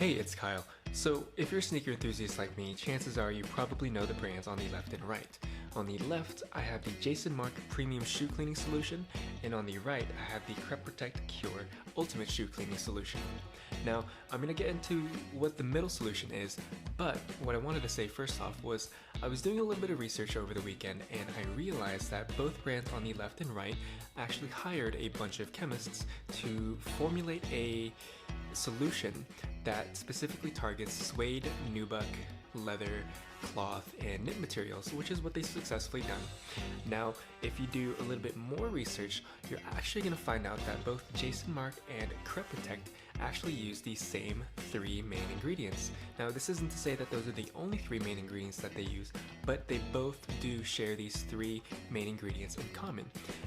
Hey, it's Kyle. So, if you're a sneaker enthusiast like me, chances are you probably know the brands on the left and right. On the left, I have the Jason Markk Premium Shoe Cleaning Solution, and on the right, I have the Crep Protect Cure Ultimate Shoe Cleaning Solution. Now, I'm going to get into what the middle solution is, but what I wanted to say first off was I was doing a little bit of research over the weekend, and I realized that both brands on the left and right actually hired a bunch of chemists to formulate a solution that specifically targets suede, nubuck, leather, cloth, and knit materials, which is what they've successfully done. Now, if you do a little bit more research, you're actually going to find out that both Jason Markk and Crep Protect actually use the same three main ingredients. Now, this isn't to say that those are the only three main ingredients that they use, but they both do share these three main ingredients in common.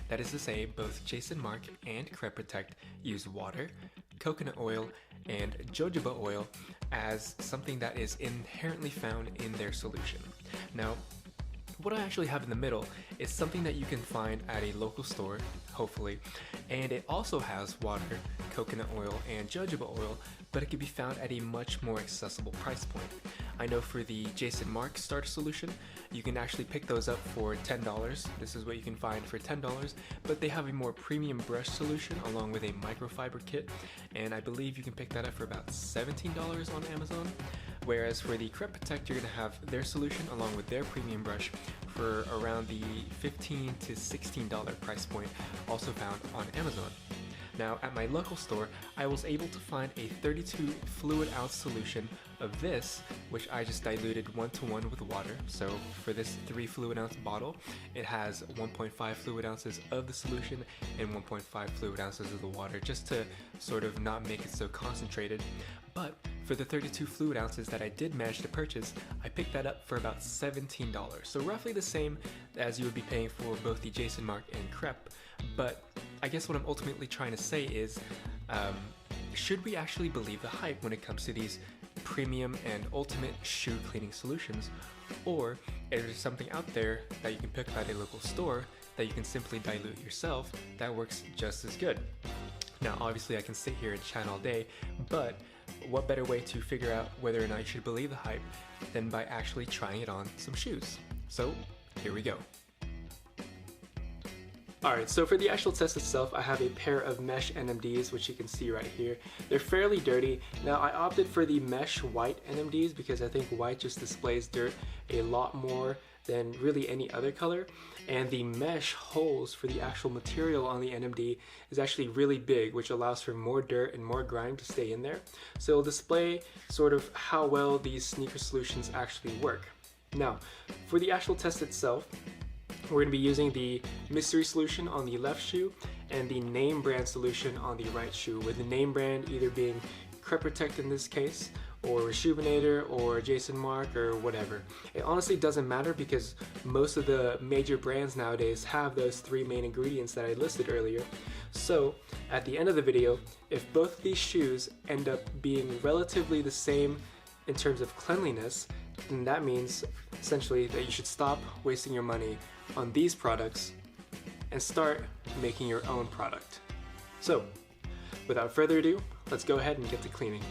That is to say, both Jason Markk and Crep Protect use water, coconut oil, and jojoba oil as something that is inherently found in their solution. Now, what I actually have in the middle is something that you can find at a local store, hopefully, and it also has water, coconut oil, and jojoba oil, but it can be found at a much more accessible price point. I know for the Jason Markk starter solution, you can actually pick those up for $10. This is what you can find for $10, but they have a more premium brush solution along with a microfiber kit, and I believe you can pick that up for about $17 on Amazon. Whereas for the Crep Protect, you're going to have their solution along with their premium brush for around the $15 to $16 price point, also found on Amazon. Now, at my local store, I was able to find a 32 fluid ounce solution of this, which I just diluted 1-to-1 with water. So for this 3 fluid ounce bottle, it has 1.5 fluid ounces of the solution and 1.5 fluid ounces of the water, just to sort of not make it so concentrated. But for the 32 fluid ounces that I did manage to purchase, I picked that up for about $17. So roughly the same as you would be paying for both the Jason Markk and Crep. But I guess what I'm ultimately trying to say is, should we actually believe the hype when it comes to these premium and ultimate shoe cleaning solutions? Or is there something out there that you can pick up at a local store that you can simply dilute yourself that works just as good? Now, obviously I can sit here and chat all day, but what better way to figure out whether or not you should believe the hype than by actually trying it on some shoes? So here we go. Alright, so for the actual test itself, I have a pair of mesh NMDs, which you can see right here. They're fairly dirty. Now, I opted for the mesh white NMDs because I think white just displays dirt a lot more than really any other color. And the mesh holes for the actual material on the NMD is actually really big, which allows for more dirt and more grime to stay in there. So it'll display sort of how well these sneaker solutions actually work. Now, for the actual test itself, we're going to be using the mystery solution on the left shoe and the name brand solution on the right shoe, with the name brand either being Crep Protect in this case, or RESHOEVEN8R, or Jason Markk, or whatever. It honestly doesn't matter because most of the major brands nowadays have those three main ingredients that I listed earlier. So at the end of the video, if both of these shoes end up being relatively the same in terms of cleanliness, then that means essentially that you should stop wasting your money on these products and start making your own product. So, without further ado, let's go ahead and get to cleaning.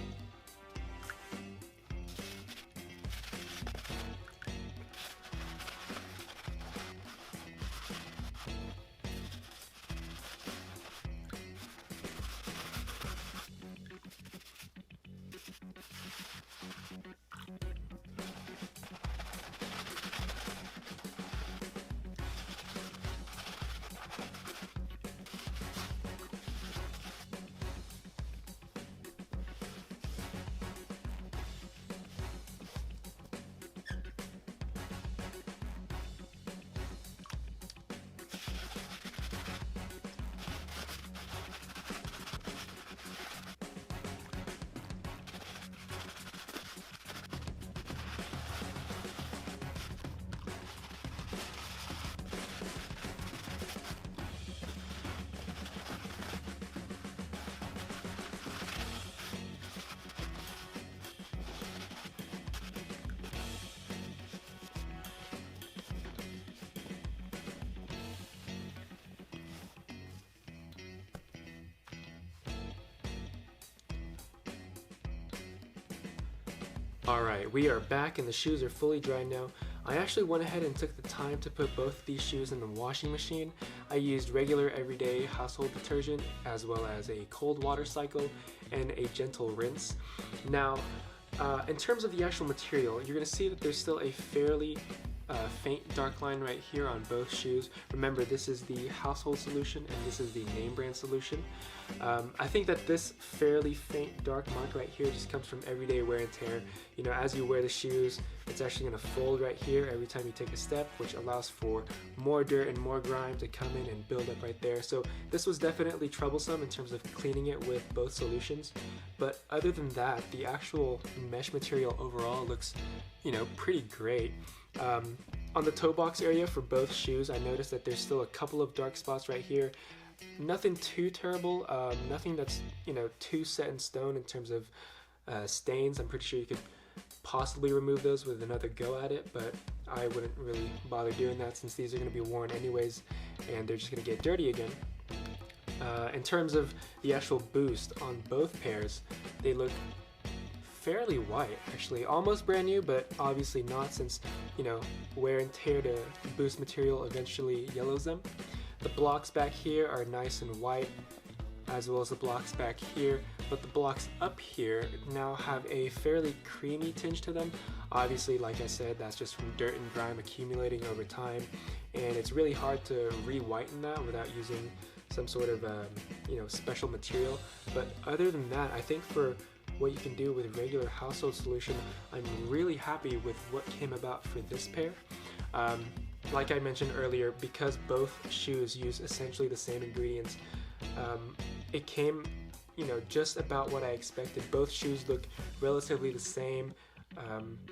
Alright, we are back and the shoes are fully dry now. I actually went ahead and took the time to put both of these shoes in the washing machine. I used regular everyday household detergent as well as a cold water cycle and a gentle rinse. Now, in terms of the actual material, you're going to see that there's still a fairly faint dark line right here on both shoes. Remember, this is the household solution and this is the name brand solution. I think that this fairly faint dark mark right here just comes from everyday wear and tear. You know, as you wear the shoes, it's actually going to fold right here every time you take a step, which allows for more dirt and more grime to come in and build up right there. So this was definitely troublesome in terms of cleaning it with both solutions. But other than that, the actual mesh material overall looks, you know, pretty great. On the toe box area for both shoes, I noticed that there's still a couple of dark spots right here. Nothing too terrible, nothing that's, you know, too set in stone in terms of stains. I'm pretty sure you could possibly remove those with another go at it, but I wouldn't really bother doing that since these are going to be worn anyways and they're just going to get dirty again. In terms of the actual boost on both pairs, they look fairly white, actually, almost brand new, but obviously not, since, you know, wear and tear to boost material eventually yellows them. The blocks back here are nice and white, as well as the blocks back here, but the blocks up here now have a fairly creamy tinge to them. Obviously, like I said, that's just from dirt and grime accumulating over time, and it's really hard to re-whiten that without using some sort of you know, special material. But other than that, I think for what you can do with regular household solution, I'm really happy with what came about for this pair. Like I mentioned earlier, because both shoes use essentially the same ingredients, it came, you know, just about what I expected. Both shoes look relatively the same.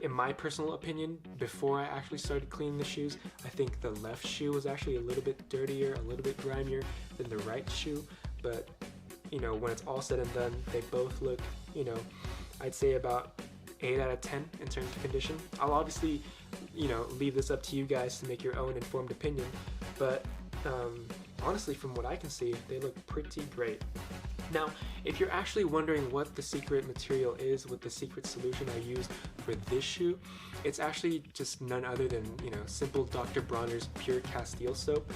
In my personal opinion, before I actually started cleaning the shoes, I think the left shoe was actually a little bit dirtier, a little bit grimier than the right shoe, but you know, when it's all said and done, they both look, you know, I'd say about 8 out of 10 in terms of condition. I'll obviously, you know, leave this up to you guys to make your own informed opinion, but honestly, from what I can see, they look pretty great. Now, if you're actually wondering what the secret material is with the secret solution I used for this shoe, it's actually just none other than, you know, simple Dr. Bronner's Pure Castile soap.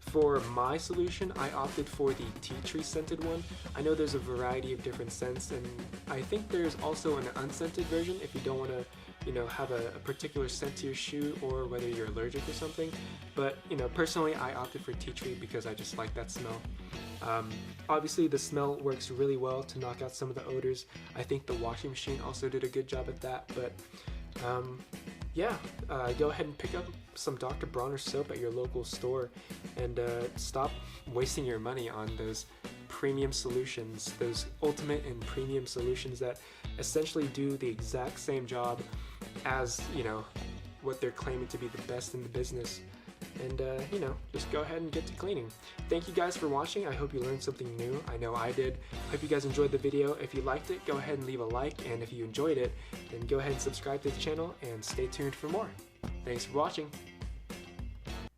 For my solution, I opted for the tea tree scented one. I know there's a variety of different scents, and I think there's also an unscented version if you don't want to, you know, have a particular scent to your shoe, or whether you're allergic or something. But, you know, personally, I opted for tea tree because I just like that smell. Obviously, the smell works really well to knock out some of the odors. I think the washing machine also did a good job at that, but yeah, go ahead and pick up some Dr. Bronner soap at your local store and stop wasting your money on those premium solutions, those ultimate and premium solutions that essentially do the exact same job as, you know, what they're claiming to be the best in the business. And you know, just go ahead and get to cleaning. Thank you guys for watching. I hope you learned something new. I know I did. Hope you guys enjoyed the video. If you liked it, go ahead and leave a like, and if you enjoyed it, then go ahead and subscribe to the channel and stay tuned for more. Thanks for watching.